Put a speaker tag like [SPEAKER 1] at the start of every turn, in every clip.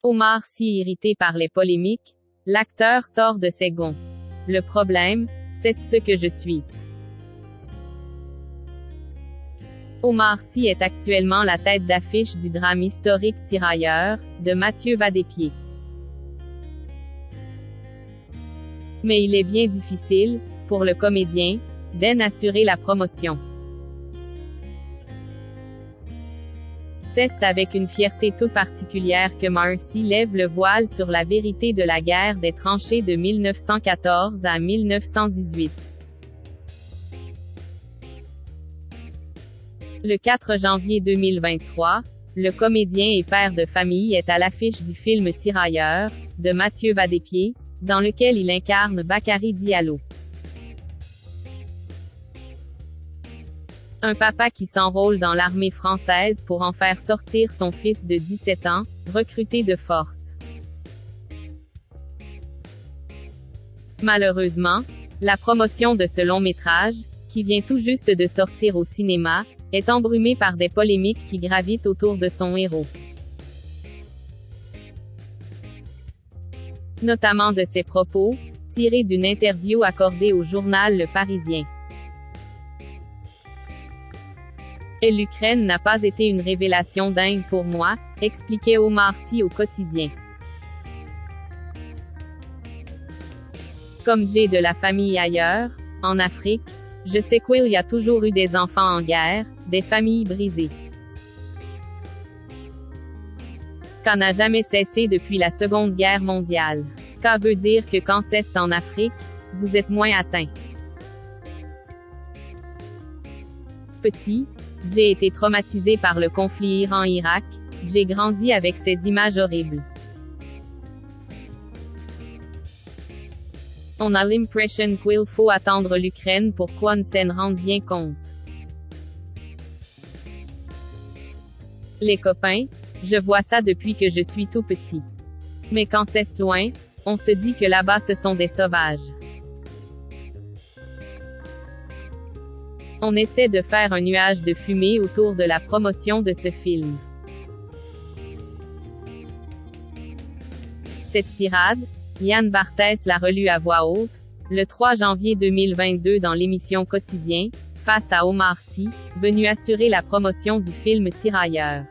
[SPEAKER 1] Omar Sy irrité par les polémiques, l'acteur sort de ses gonds. Le problème, c'est ce que je suis. Omar Sy est actuellement la tête d'affiche du drame historique Tirailleurs, de Mathieu Vadépied. Mais il est bien difficile, pour le comédien, d'en assurer la promotion. C'est avec une fierté toute particulière que Omar Sy lève le voile sur la vérité de la guerre des tranchées de 1914 à 1918. Le 4 janvier 2023, le comédien et père de famille est à l'affiche du film Tirailleurs, de Mathieu Vadépied, dans lequel il incarne Bakary Diallo. Un papa qui s'enrôle dans l'armée française pour en faire sortir son fils de 17 ans, recruté de force. Malheureusement, la promotion de ce long métrage, qui vient tout juste de sortir au cinéma, est embrumée par des polémiques qui gravitent autour de son héros. Notamment de ses propos, tirés d'une interview accordée au journal Le Parisien. Et l'Ukraine n'a pas été une révélation dingue pour moi, expliquait Omar Sy au quotidien. Comme j'ai de la famille ailleurs, en Afrique, je sais qu'il y a toujours eu des enfants en guerre, des familles brisées. Ça n'a jamais cessé depuis la Seconde Guerre mondiale. Ça veut dire que quand c'est en Afrique, vous êtes moins atteint. Petit, j'ai été traumatisé par le conflit Iran-Irak, j'ai grandi avec ces images horribles. On a l'impression qu'il faut attendre l'Ukraine pour qu'on s'en rende bien compte. Les copains, je vois ça depuis que je suis tout petit. Mais quand c'est loin, on se dit que là-bas ce sont des sauvages. On essaie de faire un nuage de fumée autour de la promotion de ce film. Cette tirade, Yann Barthès l'a relue à voix haute, le 3 janvier 2022 dans l'émission Quotidien, face à Omar Sy, venu assurer la promotion du film Tirailleurs.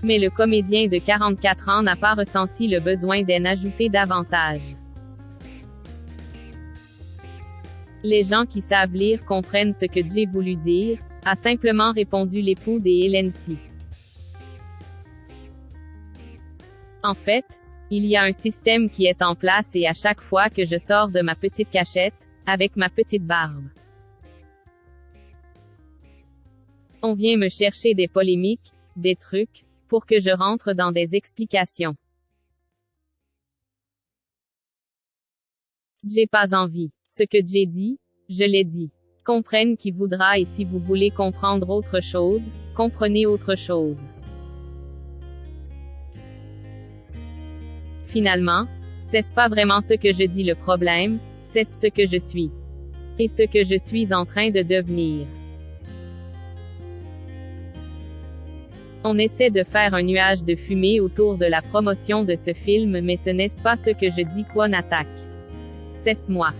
[SPEAKER 1] Mais le comédien de 44 ans n'a pas ressenti le besoin d'en ajouter davantage. Les gens qui savent lire comprennent ce que j'ai voulu dire, a simplement répondu l'époux des Hélène Sy. En fait, il y a un système qui est en place et à chaque fois que je sors de ma petite cachette, avec ma petite barbe, on vient me chercher des polémiques, des trucs, pour que je rentre dans des explications. J'ai pas envie. Ce que j'ai dit, je l'ai dit. Comprenne qui voudra et si vous voulez comprendre autre chose, comprenez autre chose. Finalement, c'est pas vraiment ce que je dis le problème, c'est ce que je suis. Et ce que je suis en train de devenir. On essaie de faire un nuage de fumée autour de la promotion de ce film mais ce n'est pas ce que je dis qu'on attaque. C'est moi.